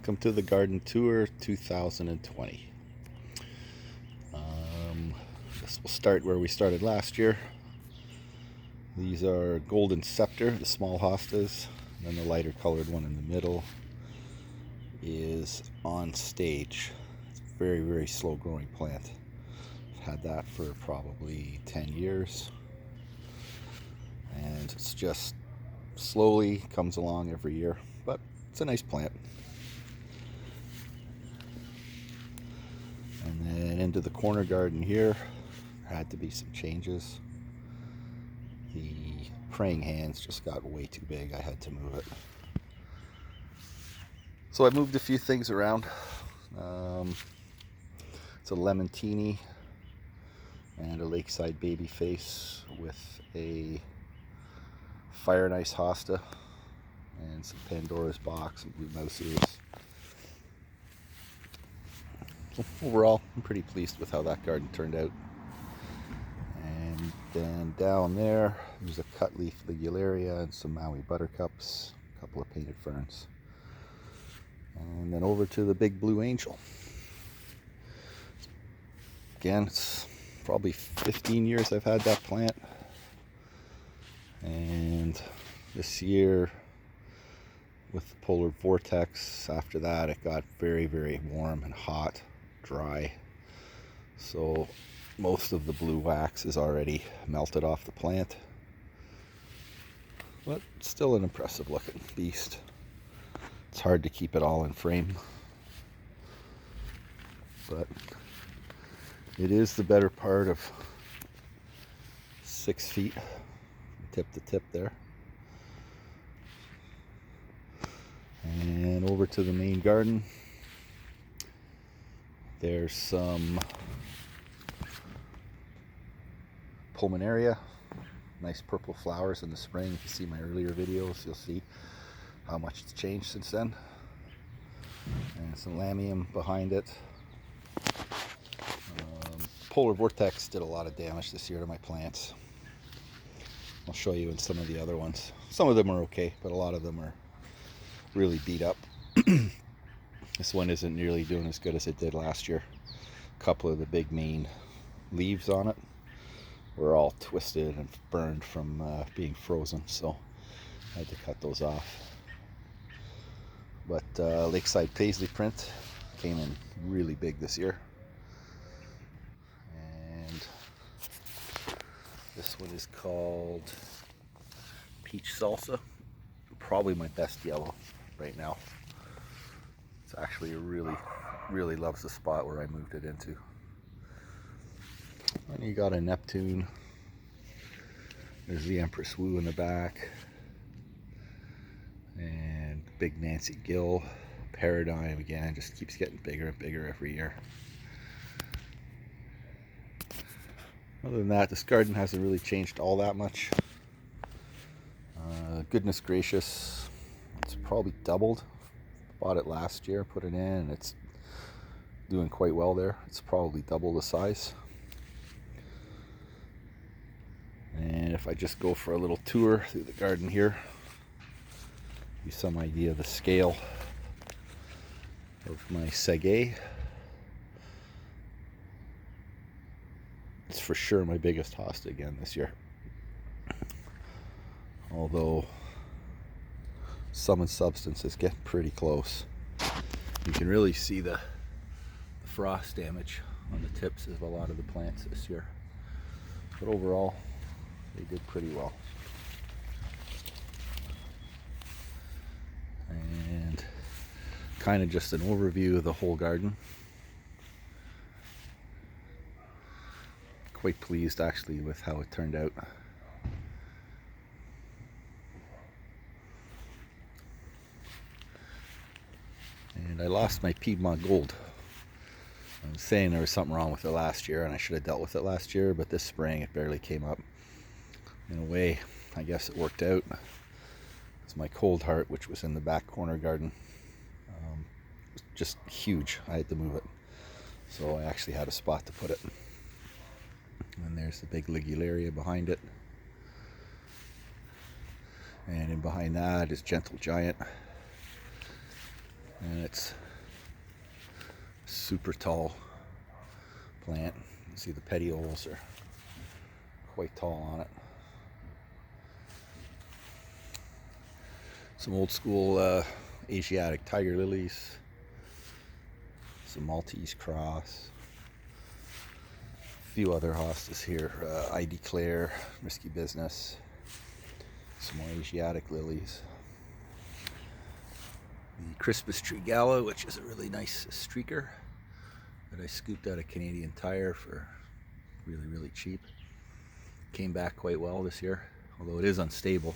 Welcome to the Garden Tour 2020. Guess we'll start where we started last year. These are Golden Scepter, the small hostas, and then the lighter colored one in the middle is On Stage. It's a very, very slow growing plant. I've had that for probably 10 years, and it's just slowly comes along every year, but it's a nice plant. And then into the corner garden here, there had to be some changes. The praying hands just got way too big. I had to move it. So I moved a few things around. It's a Lemontini and a Lakeside Baby Face with a Fire and Ice Hosta and some Pandora's Box and Blue Mouse Ears. So overall, I'm pretty pleased with how that garden turned out. And then down there, there's a cut leaf Ligularia and some Maui buttercups, a couple of painted ferns. And then over to the big blue angel. Again, it's probably 15 years I've had that plant. And this year, with the polar vortex, after that it got very, very warm and hot, dry. So most of the blue wax is already melted off the plant. But still an impressive looking beast. It's hard to keep it all in frame. But it is the better part of 6 feet tip to tip there. And over to the main garden, there's some Pulmonaria, nice purple flowers in the spring. If you see my earlier videos, you'll see how much it's changed since then. And some Allium behind it. Polar vortex did a lot of damage this year to my plants. I'll show you in some of the other ones. Some of them are okay, but a lot of them are really beat up. This one isn't nearly doing as good as it did last year. A couple of the big main leaves on it were all twisted and burned from being frozen, so I had to cut those off. But Lakeside Paisley print came in really big this year. And this one is called Peach Salsa. Probably my best yellow right now. It's actually really loves the spot where I moved it into. And you got a Neptune. There's the Empress Wu in the back. And big Nancy Gill. Paradigm again, just keeps getting bigger and bigger every year. Other than that, this garden hasn't really changed all that much. Goodness gracious, it's probably doubled. Bought it last year, put it in, and it's doing quite well there. It's probably double the size. And if I just go for a little tour through the garden here, give you some idea of the scale of my Sege. It's for sure my biggest hosta again this year. Although Sum and Substance is getting pretty close. You can really see the frost damage on the tips of a lot of the plants this year. But overall, they did pretty well. And kind of just an overview of the whole garden. Quite pleased actually with how it turned out. And I lost my Piedmont Gold. I was saying there was something wrong with it last year and I should have dealt with it last year, but this spring it barely came up. In a way, I guess it worked out. It's my Cold Heart, which was in the back corner garden. It was just huge. I had to move it. So I actually had a spot to put it. And there's the big Ligularia behind it. And in behind that is Gentle Giant. and it's super tall plant. You can see the petioles are quite tall on it. Some old school Asiatic tiger lilies, some Maltese cross, a few other hostas here. I Declare, Risky Business, some more Asiatic lilies. The Christmas Tree Gala, which is a really nice streaker that I scooped out of Canadian Tire for really cheap. Came back quite well this year, although it is unstable.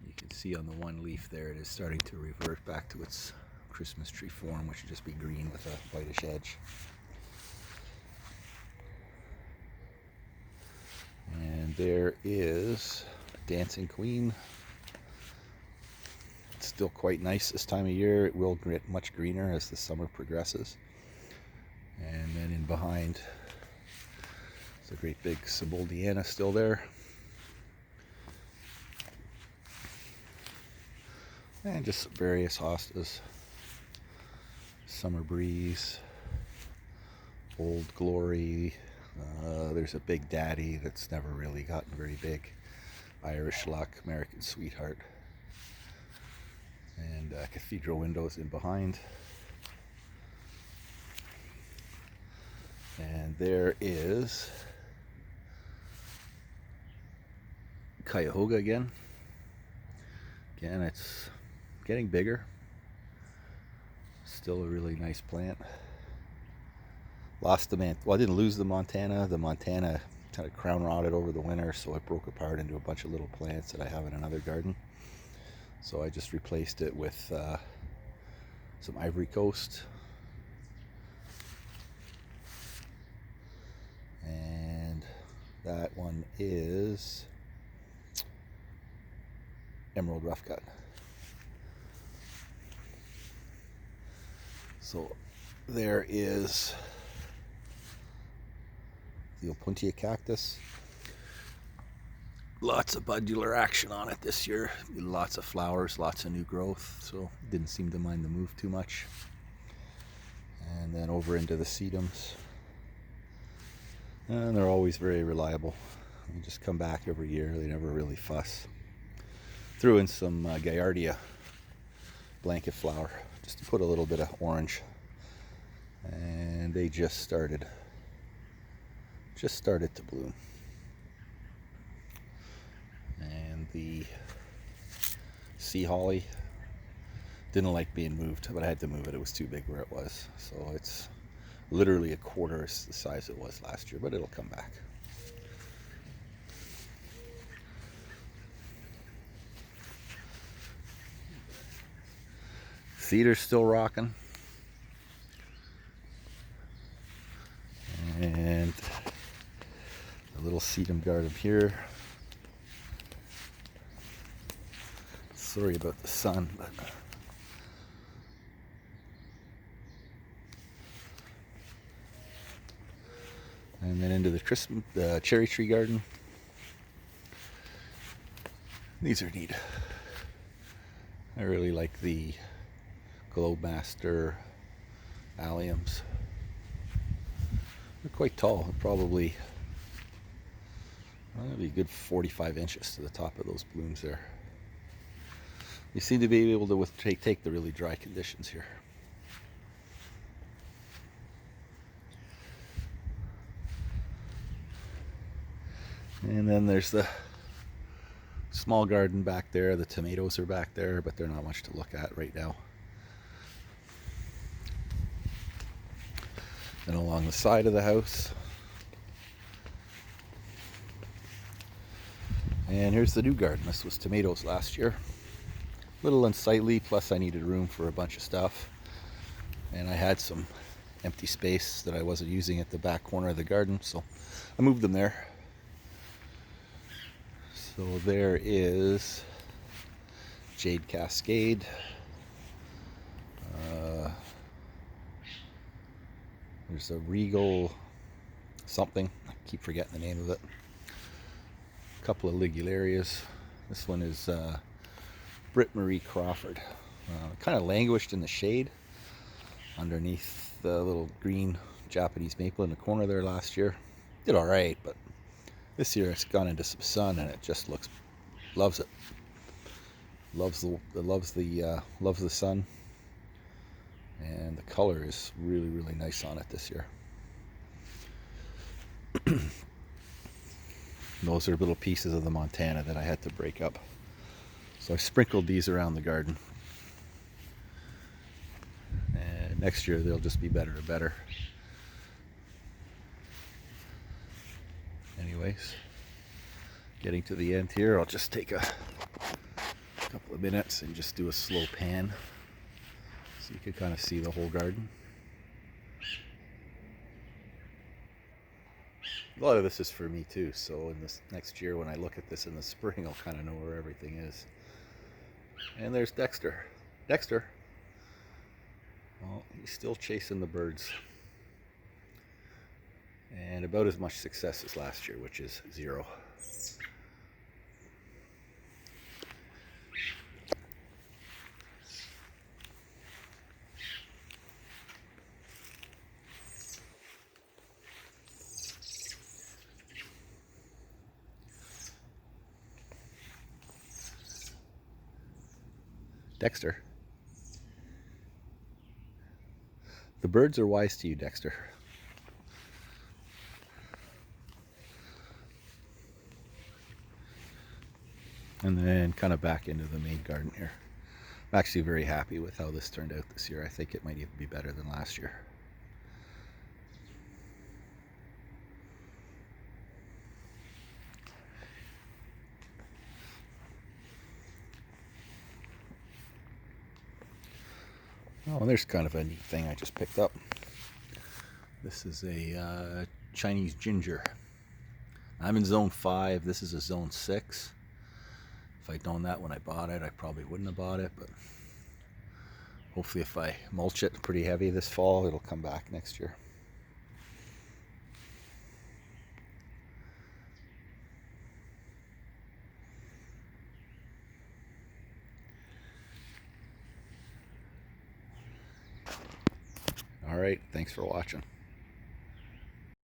You can see on the one leaf there it is starting to revert back to its Christmas tree form, which would just be green with a whitish edge. And there is Dancing Queen. It's still quite nice this time of year. It will get much greener as the summer progresses. And then in behind, there's a great big Cymbaldiana still there. And just various hostas. Summer Breeze, Old Glory. There's a Big Daddy that's never really gotten very big. Irish Luck, American Sweetheart. And Cathedral Windows in behind. And there is Cuyahoga again. Again, it's getting bigger. Still a really nice plant. Lost the well, I didn't lose the Montana. The Montana kind of crown rotted over the winter, so it broke apart into a bunch of little plants that I have in another garden. So I just replaced it with some Ivory Coast. And that one is Emerald Rough Cut. So there is the Opuntia cactus. Lots of budular action on it this year. Lots of flowers, lots of new growth, so didn't seem to mind the move too much. And then over into the Sedums. And they're always very reliable. They just come back every year. They never really fuss. Threw in some Gaillardia blanket flower just to put a little bit of orange, and they just started to bloom. And the sea holly didn't like being moved, but I had to move it. It was too big where it was, so it's literally a quarter the size it was last year, but it'll come back. Cedar's still rocking. And a little sedum garden here. Sorry about the sun, but and then into the cherry tree garden. These are neat. I really like the Globemaster Alliums. They're quite tall, probably be a good 45 inches to the top of those blooms there. You seem to be able to take the really dry conditions here. And then there's the small garden back there. The tomatoes are back there, but they're not much to look at right now. And along the side of the house. And here's the new garden. This was tomatoes last year. A little unsightly, plus I needed room for a bunch of stuff. And I had some empty space that I wasn't using at the back corner of the garden, so I moved them there. So there is Jade Cascade. There's a Regal something. I keep forgetting the name of it. A couple of Ligularias. This one is Britt Marie Crawford. Kind of languished in the shade underneath the little green Japanese maple in the corner there last year. Did all right, but this year it's gone into some sun and it just loves it. Loves the sun, and the color is really, really nice on it this year. Those are little pieces of the Montana that I had to break up. So I sprinkled these around the garden. And next year they'll just be better and better. Anyways, getting to the end here, I'll just take a couple of minutes and just do a slow pan so you can kind of see the whole garden. A lot of this is for me too, so in this next year when I look at this in the spring, I'll kind of know where everything is. And there's Dexter. Dexter! Well, he's still chasing the birds. And about as much success as last year, which is 0. Dexter. The birds are wise to you, Dexter. And then kind of back into the main garden here. I'm actually very happy with how this turned out this year. I think it might even be better than last year. Oh, and there's kind of a neat thing I just picked up. This is a Chinese ginger. I'm in zone 5. This is a zone 6. If I'd known that when I bought it, I probably wouldn't have bought it, but hopefully if I mulch it pretty heavy this fall, it'll come back next year. All right, thanks for watching.